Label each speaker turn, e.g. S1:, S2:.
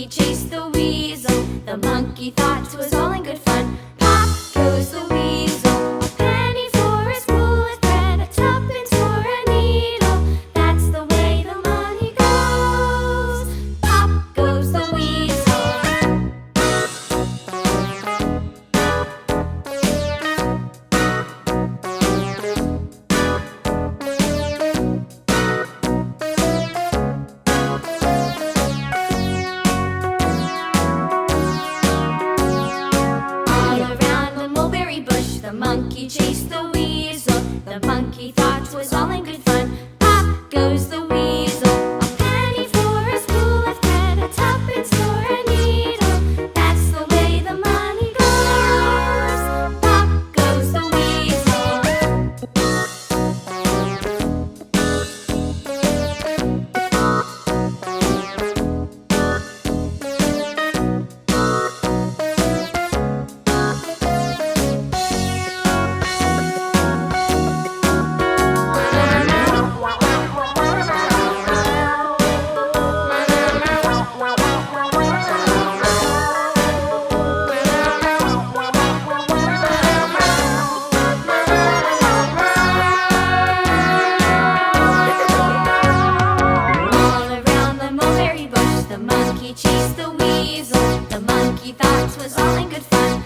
S1: monkey chased the weasel. The monkey thought 'twas all in good fun. Pop goes the weasel. A penny for a spool of thread, a tuppence for a needle. That's the way the money goes. Pop goes the weasel. The monkey chased the weasel. The monkey thought 'twas all in good fun. Pop goes the weasel. A penny for a spool of thread, a tuppence for a needle. That's the way the money goes. Pop goes the weasel. The monkey chased the weasel. The monkey thought 'twas all in good fun.